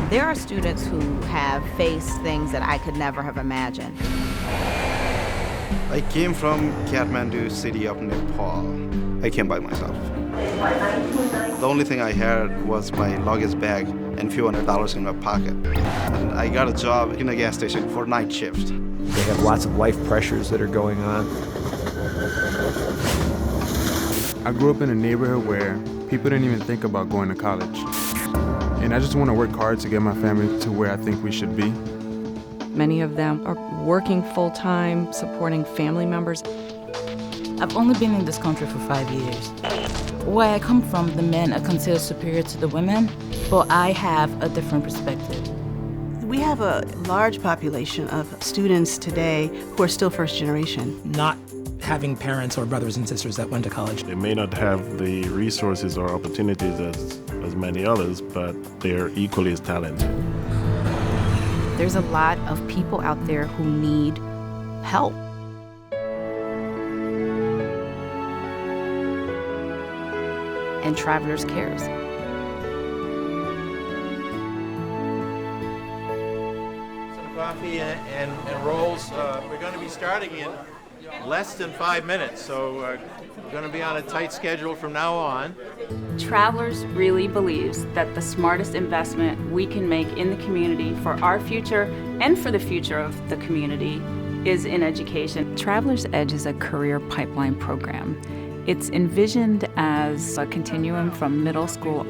There are students who have faced things that I could never have imagined. I came from Kathmandu city of Nepal. I came by myself. The only thing I had was my luggage bag and few $100 in my pocket. And I got a job in a gas station for night shift. They have lots of life pressures that are going on. I grew up in a neighborhood where people didn't even think about going to college. And I just want to work hard to get my family to where I think we should be. Many of them are working full-time, supporting family members. I've only been in this country for 5 years. Where I come from, the men are considered superior to the women, but I have a different perspective. We have a large population of students today who are still first generation. Not having parents or brothers and sisters that went to college. They may not have the resources or opportunities as many others, but they're equally as talented. There's a lot of people out there who need help. And Travelers Cares. Some coffee and rolls. We're going to be starting in less than 5 minutes, so we're going to be on a tight schedule from now on. Travelers really believes that the smartest investment we can make in the community for our future and for the future of the community is in education. Travelers Edge is a career pipeline program. It's envisioned as a continuum from middle school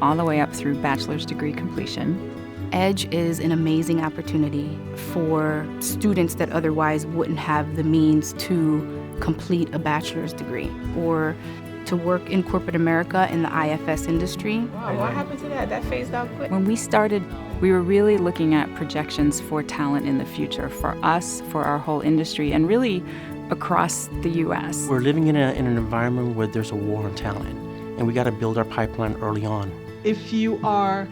all the way up through bachelor's degree completion. EDGE is an amazing opportunity for students that otherwise wouldn't have the means to complete a bachelor's degree or to work in corporate America in the IFS industry. Wow, what happened to that? That phased out quick. When we started, we were really looking at projections for talent in the future, for us, for our whole industry, and really across the U.S. We're living in an environment where there's a war on talent, and we got to build our pipeline early on. If you are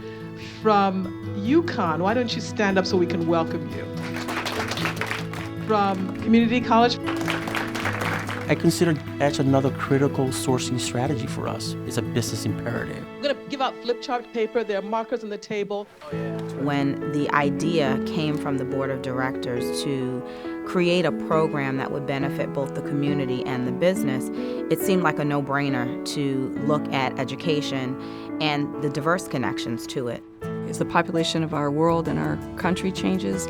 from UConn, why don't you stand up so we can welcome you? From community college? I consider EDGE another critical sourcing strategy for us. It's a business imperative. We're going to give out flip chart paper. There are markers on the table. When the idea came from the board of directors to create a program that would benefit both the community and the business, it seemed like a no-brainer to look at education and the diverse connections to it. As the population of our world and our country changes,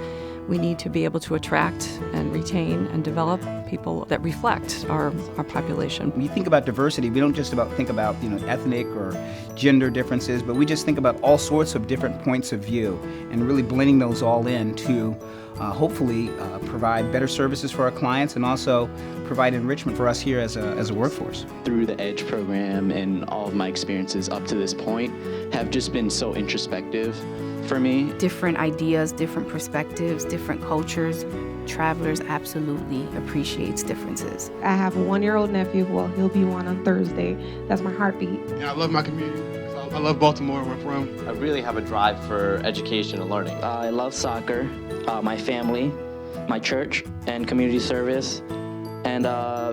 we need to be able to attract and retain and develop people that reflect our population. When you think about diversity, we don't just think about ethnic or gender differences, but we just think about all sorts of different points of view and really blending those all in to hopefully provide better services for our clients and also provide enrichment for us here as a workforce. Through the EDGE program and all of my experiences up to this point have just been so introspective for me. Different ideas, different perspectives, different cultures. Travelers absolutely appreciates differences. I have a 1-year-old nephew. Well, he'll be one on Thursday. That's my heartbeat. I love my community. I love Baltimore, where I'm from. I really have a drive for education and learning. I love soccer, my family, my church, and community service, and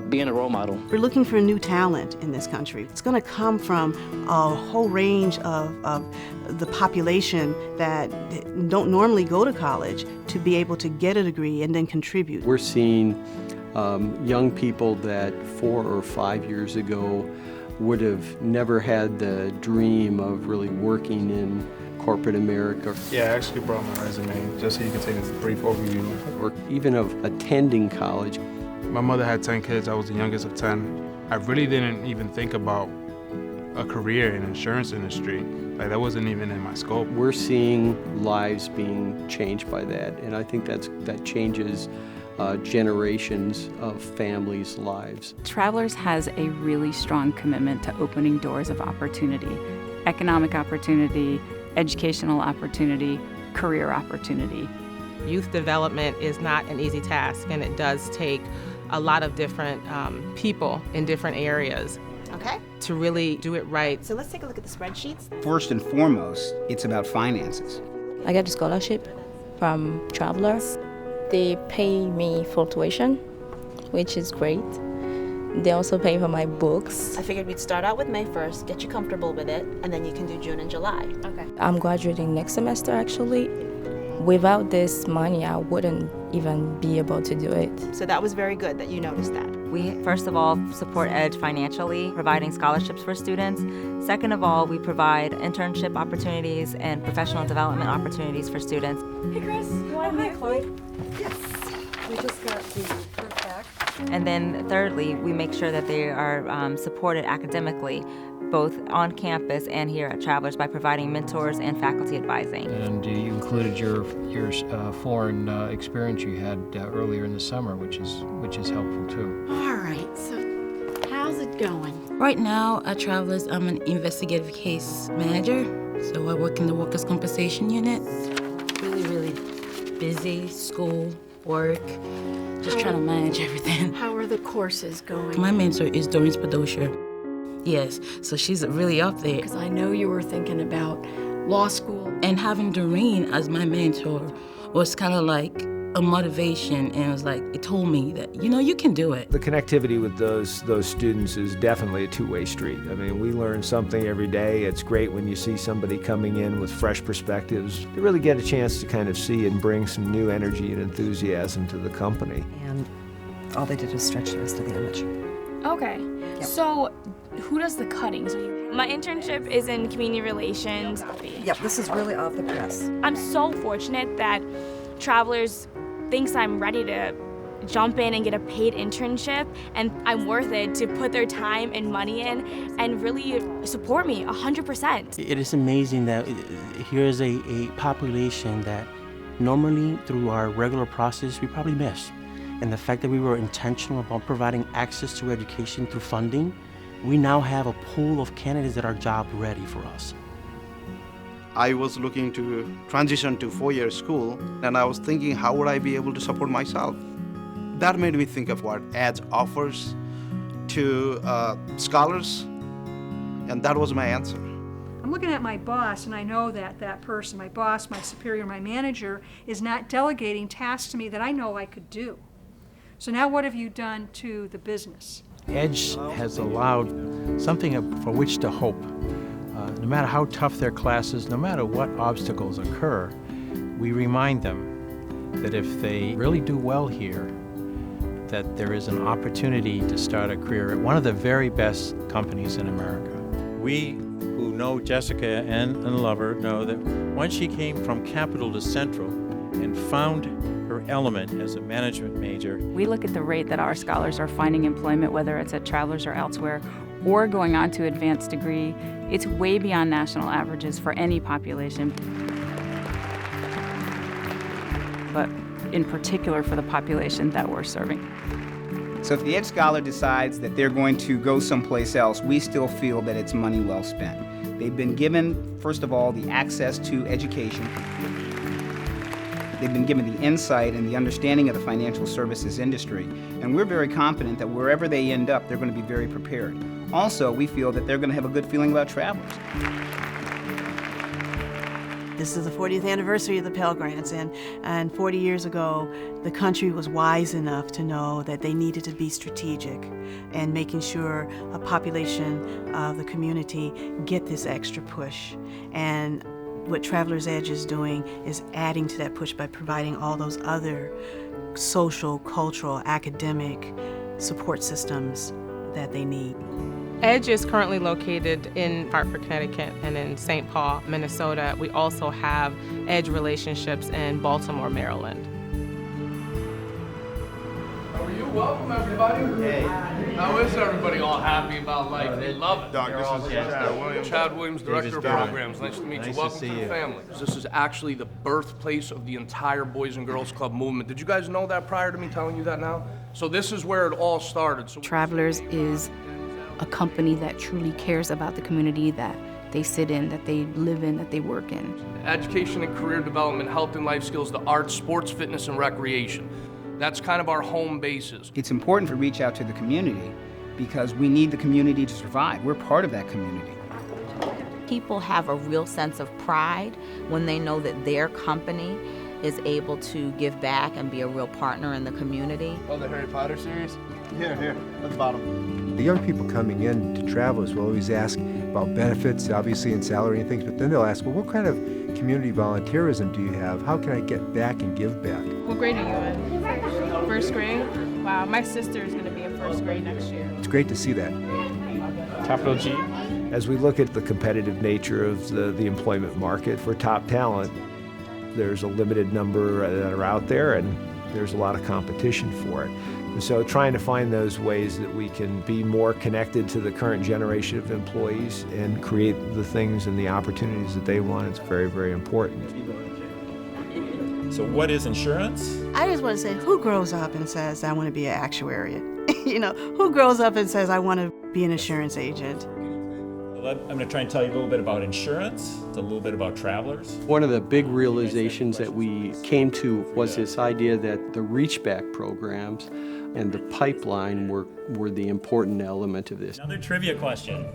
being a role model. We're looking for new talent in this country. It's going to come from a whole range of the population that don't normally go to college to be able to get a degree and then contribute. We're seeing young people that 4 or 5 years ago would have never had the dream of really working in corporate America. Yeah, I actually brought my resume just so you can take a brief overview. Or even of attending college. My mother had 10 kids, I was the youngest of 10. I really didn't even think about a career in the insurance industry. That wasn't even in my scope. We're seeing lives being changed by that, and I think that changes generations of families' lives. Travelers has a really strong commitment to opening doors of opportunity, economic opportunity, educational opportunity, career opportunity. Youth development is not an easy task, and it does take a lot of different people in different areas. Okay. To really do it right. So let's take a look at the spreadsheets. First and foremost, it's about finances. I got a scholarship from Travelers. They pay me for tuition, which is great. They also pay for my books. I figured we'd start out with May 1st, get you comfortable with it, and then you can do June and July. Okay. I'm graduating next semester, actually. Without this money, I wouldn't even be able to do it. So that was very good that you noticed that. We, first of all, support EDGE financially, providing scholarships for students. Second of all, we provide internship opportunities and professional development opportunities for students. Hey, Chris, you want to meet Chloe? Yes. We just got the proof back. And then thirdly, we make sure that they are supported academically, both on campus and here at Travelers, by providing mentors and faculty advising. And you included your foreign experience you had earlier in the summer, which is helpful too. All right, so how's it going? Right now at Travelers, I'm an investigative case manager, so I work in the workers' compensation unit. Really busy, school, work, just trying to manage everything. How are the courses going? My mentor is Doreen Spadosha. Yes, so she's really up there. Because I know you were thinking about law school. And having Doreen as my mentor was kind of like a motivation, and it was like, it told me that, you can do it. The connectivity with those students is definitely a two-way street. I mean, we learn something every day. It's great when you see somebody coming in with fresh perspectives. You really get a chance to kind of see and bring some new energy and enthusiasm to the company. And all they did was stretch the rest of the image. Okay, so who does the cutting? My internship is in community relations. Yep, this is really off the press. I'm so fortunate that Travelers thinks I'm ready to jump in and get a paid internship, and I'm worth it to put their time and money in and really support me 100%. It is amazing that here is a population that normally through our regular process we probably miss. And the fact that we were intentional about providing access to education through funding, we now have a pool of candidates that are job ready for us. I was looking to transition to four-year school, and I was thinking, how would I be able to support myself? That made me think of what EDGE offers to scholars, and that was my answer. I'm looking at my boss, and I know that that person, my boss, my superior, my manager, is not delegating tasks to me that I know I could do. So now what have you done to the business? EDGE has allowed something for which to hope. No matter how tough their classes, no matter what obstacles occur, we remind them that if they really do well here, that there is an opportunity to start a career at one of the very best companies in America. We who know Jessica and love her know that once she came from Capital to Central and found her element as a management major. We look at the rate that our scholars are finding employment, whether it's at Travelers or elsewhere, or going on to advanced degree. It's way beyond national averages for any population, but in particular for the population that we're serving. So if the EDGE scholar decides that they're going to go someplace else, we still feel that it's money well spent. They've been given, first of all, the access to education. They've been given the insight and the understanding of the financial services industry, and we're very confident that wherever they end up, they're going to be very prepared. Also, we feel that they're going to have a good feeling about Travelers. This is the 40th anniversary of the Pell Grants, and 40 years ago, the country was wise enough to know that they needed to be strategic and making sure a population of the community get this extra push. And what Travelers Edge is doing is adding to that push by providing all those other social, cultural, academic support systems that they need. EDGE is currently located in Hartford, Connecticut, and in St. Paul, Minnesota. We also have EDGE relationships in Baltimore, Maryland. How are you? Welcome, everybody. Hey. How is everybody? All happy about life? They love it. Doc, this is Chad Williams. Chad Williams, Director of Programs. Nice to meet you. Welcome to the family. This is actually the birthplace of the entire Boys and Girls Club movement. Did you guys know that prior to me telling you that now? So this is where it all started. So Travelers is a company that truly cares about the community that they sit in, that they live in, that they work in. Education and career development, health and life skills, the arts, sports, fitness, and recreation. That's kind of our home bases. It's important to reach out to the community because we need the community to survive. We're part of that community. People have a real sense of pride when they know that their company is able to give back and be a real partner in the community. Oh, the Harry Potter series? Here, at the bottom. The young people coming in to Travelers will always ask about benefits, obviously, and salary and things, but then they'll ask, well, what kind of community volunteerism do you have? How can I get back and give back? What grade are you in? First grade? Wow, my sister is going to be in first grade next year. It's great to see that. Capital G. As we look at the competitive nature of the employment market for top talent, there's a limited number that are out there, and there's a lot of competition for it. And so trying to find those ways that we can be more connected to the current generation of employees and create the things and the opportunities that they want is very, very important. So what is insurance? I just want to say, who grows up and says, I want to be an actuary? Who grows up and says, I want to be an insurance agent? I'm going to try and tell you a little bit about insurance, a little bit about Travelers. One of the big realizations that we came to was this idea that the reach back programs and the pipeline were the important element of this. Another trivia question.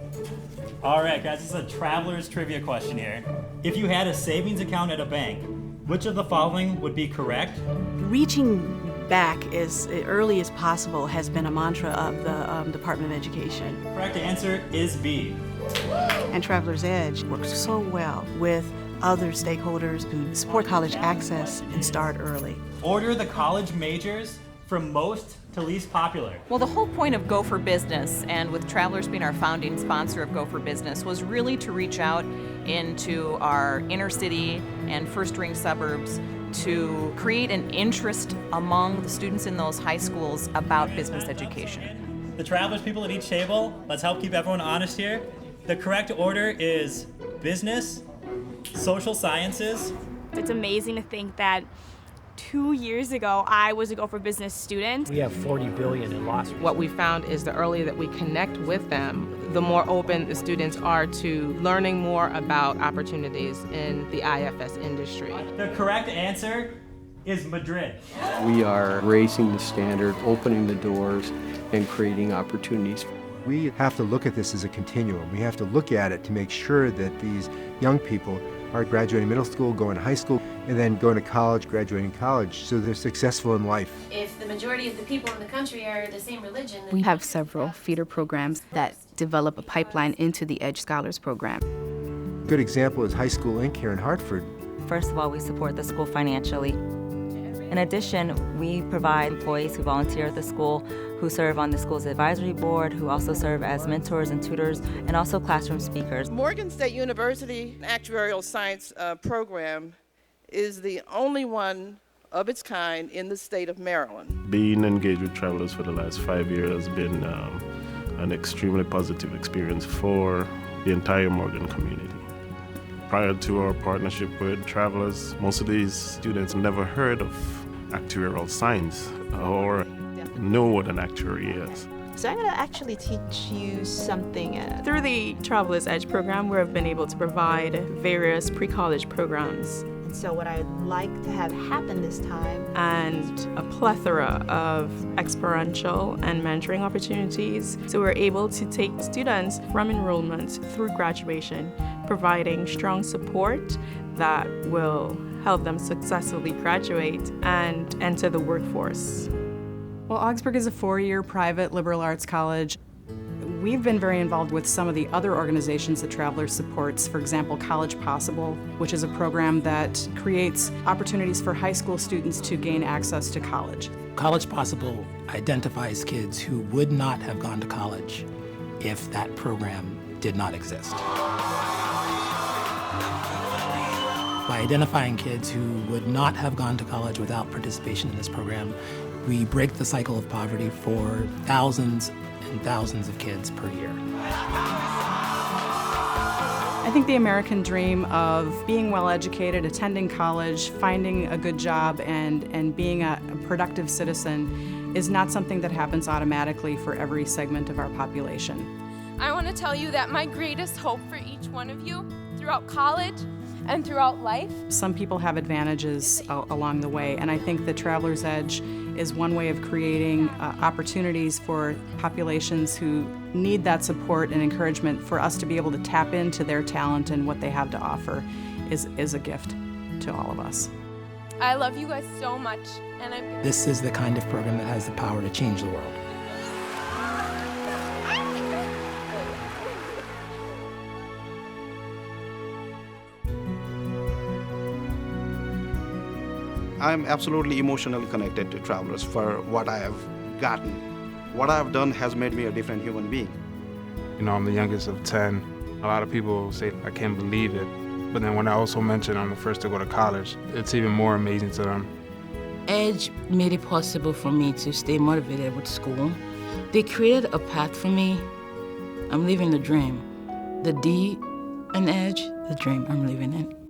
All right, guys, this is a Travelers trivia question here. If you had a savings account at a bank, which of the following would be correct? Reaching back as early as possible has been a mantra of the Department of Education. Correct answer is B. And Travelers Edge works so well with other stakeholders to support college access and start early. Order the college majors from most to least popular. Well, the whole point of Go for Business, and with Travelers being our founding sponsor of Go for Business, was really to reach out into our inner city and first-ring suburbs to create an interest among the students in those high schools about business education. The Travelers people at each table, let's help keep everyone honest here. The correct order is business, social sciences. It's amazing to think that 2 years ago, I was a Go for Business student. We have $40 billion in lost. What we found is the earlier that we connect with them, the more open the students are to learning more about opportunities in the IFS industry. The correct answer is Madrid. We are raising the standard, opening the doors, and creating opportunities. We have to look at this as a continuum. We have to look at it to make sure that these young people are graduating middle school, going to high school, and then going to college, graduating college, so they're successful in life. If the majority of the people in the country are the same religion, we have several feeder programs that develop a pipeline into the Edge Scholars Program. A good example is High School Inc. here in Hartford. First of all, we support the school financially. In addition, we provide employees who volunteer at the school, who serve on the school's advisory board, who also serve as mentors and tutors, and also classroom speakers. Morgan State University Actuarial Science Program is the only one of its kind in the state of Maryland. Being engaged with Travelers for the last 5 years has been an extremely positive experience for the entire Morgan community. Prior to our partnership with Travelers, most of these students never heard of actuarial science or know what an actuary is. So I'm going to actually teach you something. Through the Travelers Edge program, we've been able to provide various pre-college programs. So what I'd like to have happen this time, and a plethora of experiential and mentoring opportunities. So we're able to take students from enrollment through graduation, providing strong support that will help them successfully graduate and enter the workforce. Well, Augsburg is a 4-year private liberal arts college. We've been very involved with some of the other organizations that Travelers supports, for example, College Possible, which is a program that creates opportunities for high school students to gain access to college. College Possible identifies kids who would not have gone to college if that program did not exist. By identifying kids who would not have gone to college without participation in this program, we break the cycle of poverty for thousands and thousands of kids per year. I think the American dream of being well educated, attending college, finding a good job, and being a productive citizen is not something that happens automatically for every segment of our population. I want to tell you that my greatest hope for each one of you throughout college and throughout life. Some people have advantages along the way, and I think the Travelers Edge is one way of creating opportunities for populations who need that support and encouragement. For us to be able to tap into their talent and what they have to offer is a gift to all of us. I love you guys so much, and This is the kind of program that has the power to change the world. I'm absolutely emotionally connected to Travelers for what I have gotten. What I have done has made me a different human being. You know, I'm the youngest of 10. A lot of people say, I can't believe it. But then when I also mention I'm the first to go to college, it's even more amazing to them. EDGE made it possible for me to stay motivated with school. They created a path for me. I'm living the dream. The D in EDGE, the dream I'm living in.